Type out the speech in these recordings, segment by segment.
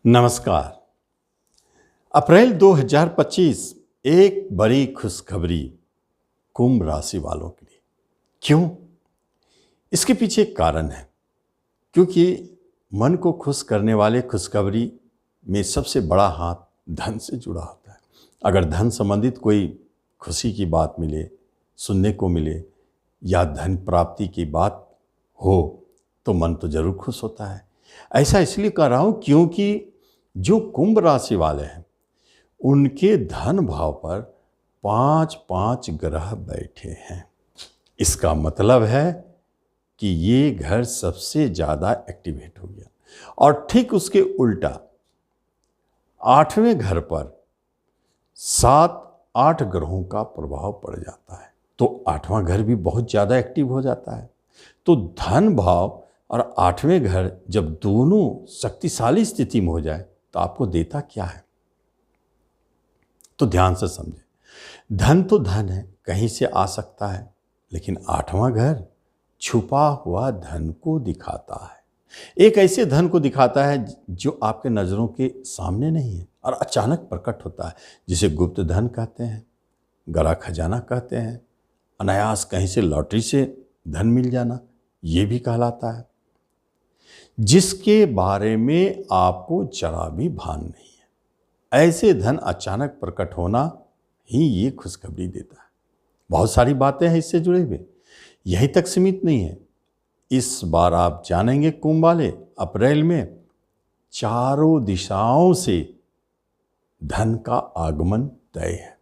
नमस्कार। अप्रैल 2025 एक बड़ी खुशखबरी कुंभ राशि वालों के लिए। क्यों? इसके पीछे एक कारण है, क्योंकि मन को खुश करने वाले खुशखबरी में सबसे बड़ा हाथ धन से जुड़ा होता है। अगर धन संबंधित कोई खुशी की बात मिले, सुनने को मिले या धन प्राप्ति की बात हो तो मन तो जरूर खुश होता है। ऐसा इसलिए कर रहा हूं क्योंकि जो कुंभ राशि वाले हैं उनके धन भाव पर 5 ग्रह बैठे हैं। इसका मतलब है कि ये घर सबसे ज़्यादा एक्टिवेट हो गया और ठीक उसके उल्टा 8वें घर पर 7-8 ग्रहों का प्रभाव पड़ जाता है, तो 8वां घर भी बहुत ज़्यादा एक्टिव हो जाता है। तो धन भाव और 8वें घर जब दोनों शक्तिशाली स्थिति में हो जाए तो आपको देता क्या है, तो ध्यान से समझें। धन तो धन है, कहीं से आ सकता है, लेकिन 8वां घर छुपा हुआ धन को दिखाता है। एक ऐसे धन को दिखाता है जो आपके नज़रों के सामने नहीं है और अचानक प्रकट होता है, जिसे गुप्त धन कहते हैं, गरा खजाना कहते हैं। अनायास कहीं से लॉटरी से धन मिल जाना, ये भी कहलाता है, जिसके बारे में आपको जरा भी भान नहीं है। ऐसे धन अचानक प्रकट होना ही ये खुशखबरी देता है। बहुत सारी बातें हैं इससे जुड़े हुए, यहीं तक सीमित नहीं है। इस बार आप जानेंगे कुंभ वाले, अप्रैल में चारों दिशाओं से धन का आगमन तय है।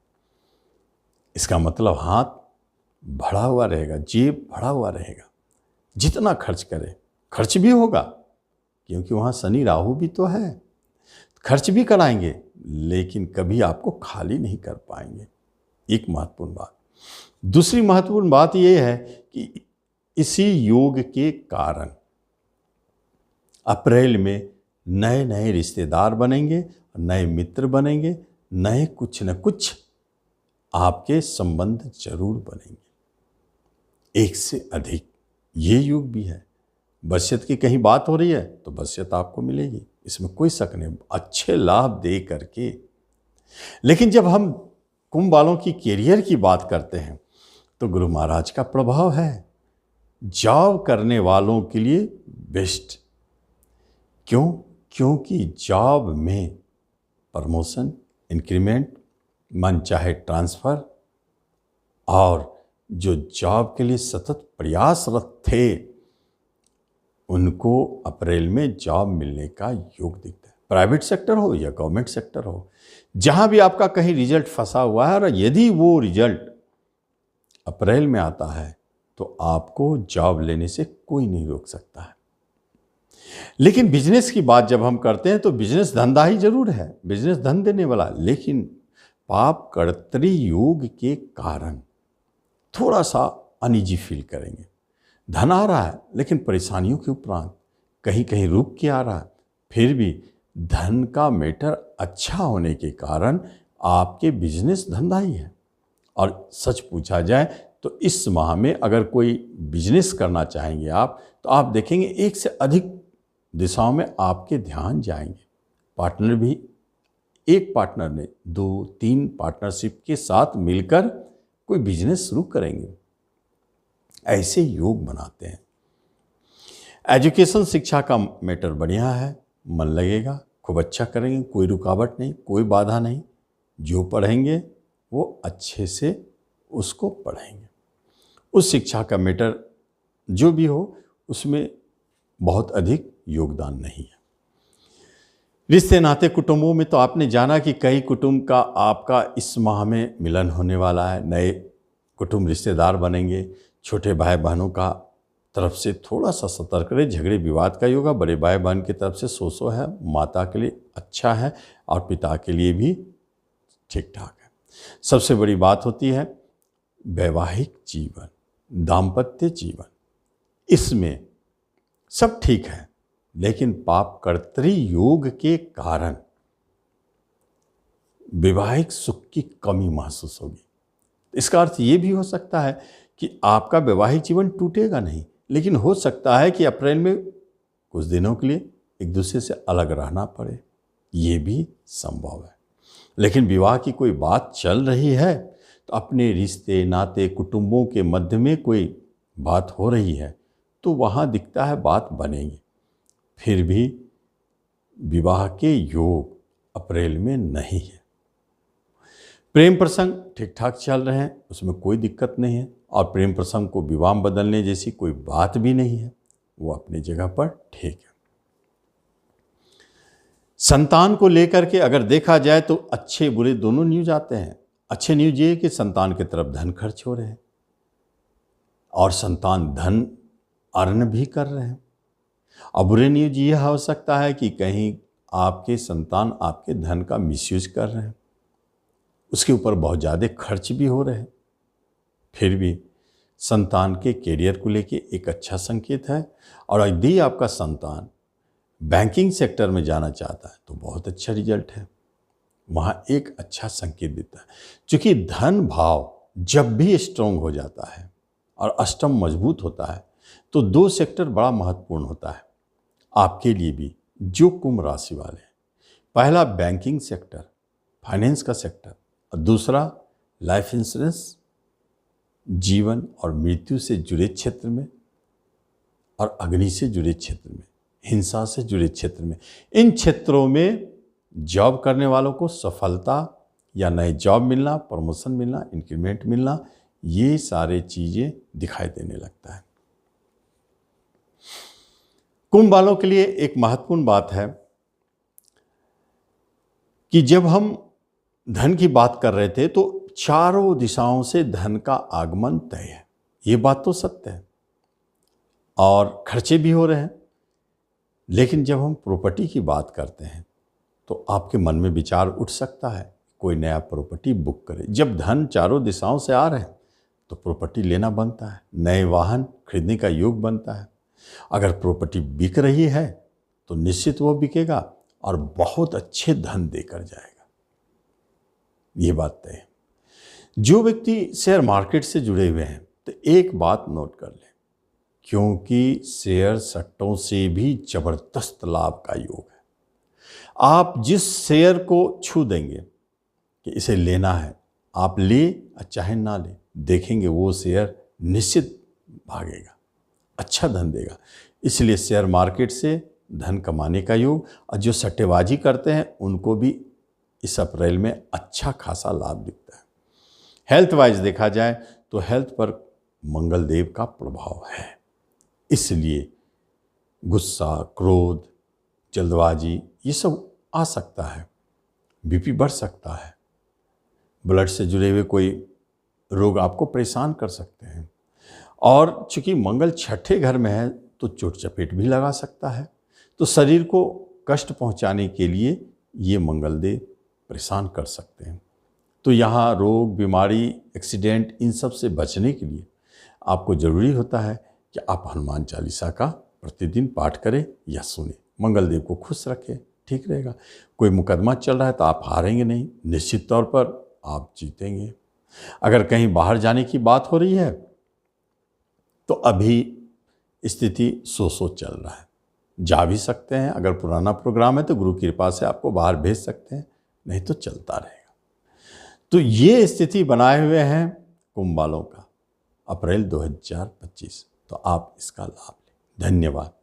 इसका मतलब हाथ भरा हुआ रहेगा, जेब भरा हुआ रहेगा। जितना खर्च करें, खर्च भी होगा, क्योंकि वहाँ शनि राहु भी तो है, खर्च भी कराएंगे, लेकिन कभी आपको खाली नहीं कर पाएंगे। एक महत्वपूर्ण बात। दूसरी महत्वपूर्ण बात यह है कि इसी योग के कारण अप्रैल में नए नए रिश्तेदार बनेंगे, नए मित्र बनेंगे, नए कुछ न कुछ आपके संबंध जरूर बनेंगे। एक से अधिक ये योग भी है। बचत की कहीं बात हो रही है तो बचत आपको मिलेगी, इसमें कोई शक नहीं, अच्छे लाभ दे करके। लेकिन जब हम कुंभ वालों की कैरियर की बात करते हैं तो गुरु महाराज का प्रभाव है जॉब करने वालों के लिए बेस्ट। क्यों? क्योंकि जॉब में प्रमोशन, इंक्रीमेंट, मन चाहे ट्रांसफर, और जो जॉब के लिए सतत प्रयासरत थे उनको अप्रैल में जॉब मिलने का योग दिखता है। प्राइवेट सेक्टर हो या गवर्नमेंट सेक्टर हो, जहां भी आपका कहीं रिजल्ट फंसा हुआ है, और यदि वो रिजल्ट अप्रैल में आता है तो आपको जॉब लेने से कोई नहीं रोक सकता है। लेकिन बिजनेस की बात जब हम करते हैं तो बिजनेस धंधा ही जरूर है, बिजनेस धन देने वाला, लेकिन पाप कर्तरी योग के कारण थोड़ा सा अनईजी फील करेंगे। धन आ रहा है लेकिन परेशानियों के उपरांत कहीं कहीं रुक के आ रहा है, फिर भी धन का मैटर अच्छा होने के कारण आपके बिजनेस धंधा ही है। और सच पूछा जाए तो इस माह में अगर कोई बिजनेस करना चाहेंगे आप, तो आप देखेंगे एक से अधिक दिशाओं में आपके ध्यान जाएंगे। पार्टनर भी, एक पार्टनर ने 2-3 पार्टनरशिप के साथ मिलकर कोई बिजनेस शुरू करेंगे, ऐसे योग बनाते हैं। एजुकेशन, शिक्षा का मैटर बढ़िया है, मन लगेगा, खूब अच्छा करेंगे, कोई रुकावट नहीं, कोई बाधा नहीं। जो पढ़ेंगे वो अच्छे से उसको पढ़ेंगे। उस शिक्षा का मैटर जो भी हो उसमें बहुत अधिक योगदान नहीं है। रिश्ते नाते कुटुंबों में तो आपने जाना कि कई कुटुंब का आपका इस माह में मिलन होने वाला है, नए कुटुंब रिश्तेदार बनेंगे। छोटे भाई बहनों का तरफ से थोड़ा सा सतर्क रहे, झगड़े विवाद का योग है। बड़े भाई बहन की तरफ से सो है, माता के लिए अच्छा है और पिता के लिए भी ठीक ठाक है। सबसे बड़ी बात होती है वैवाहिक जीवन, दाम्पत्य जीवन, इसमें सब ठीक है, लेकिन पाप कर्तरी योग के कारण वैवाहिक सुख की कमी महसूस होगी। इसका अर्थ ये भी हो सकता है कि आपका वैवाहिक जीवन टूटेगा नहीं, लेकिन हो सकता है कि अप्रैल में कुछ दिनों के लिए एक दूसरे से अलग रहना पड़े। ये भी संभव है। लेकिन विवाह की कोई बात चल रही है तो अपने रिश्ते नाते कुटुंबों के मध्य में कोई बात हो रही है तो वहाँ दिखता है बात बनेगी। फिर भी विवाह के योग अप्रैल में नहीं है। प्रेम प्रसंग ठीक ठाक चल रहे हैं, उसमें कोई दिक्कत नहीं है, और प्रेम प्रसंग को विवाह में बदलने जैसी कोई बात भी नहीं है, वो अपनी जगह पर ठीक है। संतान को लेकर के अगर देखा जाए तो अच्छे बुरे दोनों न्यूज आते हैं। अच्छे न्यूज ये है कि संतान की तरफ धन खर्च हो रहे हैं और संतान धन अर्न भी कर रहे हैं। और बुरे न्यूज ये हो सकता है कि कहीं आपके संतान आपके धन का मिसयूज कर रहे हैं, उसके ऊपर बहुत ज़्यादा खर्च भी हो रहे हैं। फिर भी संतान के कैरियर को लेके एक अच्छा संकेत है। और यदि आपका संतान बैंकिंग सेक्टर में जाना चाहता है तो बहुत अच्छा रिजल्ट है, वहाँ एक अच्छा संकेत देता है। क्योंकि धन भाव जब भी स्ट्रॉन्ग हो जाता है और अष्टम मजबूत होता है तो दो सेक्टर बड़ा महत्वपूर्ण होता है आपके लिए भी जो कुंभ राशि वाले हैं। पहला बैंकिंग सेक्टर, फाइनेंस का सेक्टर, और दूसरा लाइफ इंश्योरेंस, जीवन और मृत्यु से जुड़े क्षेत्र में, और अग्नि से जुड़े क्षेत्र में, हिंसा से जुड़े क्षेत्र में। इन क्षेत्रों में जॉब करने वालों को सफलता या नए जॉब मिलना, प्रमोशन मिलना, इंक्रीमेंट मिलना, ये सारे चीज़ें दिखाई देने लगता है। कुंभ वालों के लिए एक महत्वपूर्ण बात है कि जब हम धन की बात कर रहे थे तो चारों दिशाओं से धन का आगमन तय है, ये बात तो सत्य है, और खर्चे भी हो रहे हैं। लेकिन जब हम प्रॉपर्टी की बात करते हैं तो आपके मन में विचार उठ सकता है कोई नया प्रॉपर्टी बुक करे। जब धन चारों दिशाओं से आ रहे हैं तो प्रॉपर्टी लेना बनता है, नए वाहन खरीदने का योग बनता है। अगर प्रॉपर्टी बिक रही है तो निश्चित वो बिकेगा और बहुत अच्छे धन देकर जाएगा, ये बात तय है। जो व्यक्ति शेयर मार्केट से जुड़े हुए हैं तो एक बात नोट कर लें, क्योंकि शेयर सट्टों से भी जबरदस्त लाभ का योग है। आप जिस शेयर को छू देंगे कि इसे लेना है, आप ले चाहे ना ले, देखेंगे वो शेयर निश्चित भागेगा, अच्छा धन देगा। इसलिए शेयर मार्केट से धन कमाने का योग, और जो सट्टेबाजी करते हैं उनको भी इस अप्रैल में अच्छा खासा लाभ दिखता है। हेल्थ वाइज देखा जाए तो हेल्थ पर मंगल देव का प्रभाव है, इसलिए गुस्सा, क्रोध, जल्दबाजी ये सब आ सकता है, बीपी बढ़ सकता है, ब्लड से जुड़े हुए कोई रोग आपको परेशान कर सकते हैं। और चूंकि मंगल छठे घर में है तो चोट चपेट भी लगा सकता है, तो शरीर को कष्ट पहुंचाने के लिए ये मंगल देव परेशान कर सकते हैं। तो यहाँ रोग, बीमारी, एक्सीडेंट, इन सब से बचने के लिए आपको ज़रूरी होता है कि आप हनुमान चालीसा का प्रतिदिन पाठ करें या सुने। मंगल देव को खुश रखें, ठीक रहेगा। कोई मुकदमा चल रहा है तो आप हारेंगे नहीं, निश्चित तौर पर आप जीतेंगे। अगर कहीं बाहर जाने की बात हो रही है तो अभी स्थिति सो चल रहा है, जा भी सकते हैं। अगर पुराना प्रोग्राम है तो गुरु की कृपा से आपको बाहर भेज सकते हैं, नहीं तो चलता रहेगा। तो ये स्थिति बनाए हुए हैं कुंभ वालों का अप्रैल 2025, तो आप इसका लाभ लें। धन्यवाद।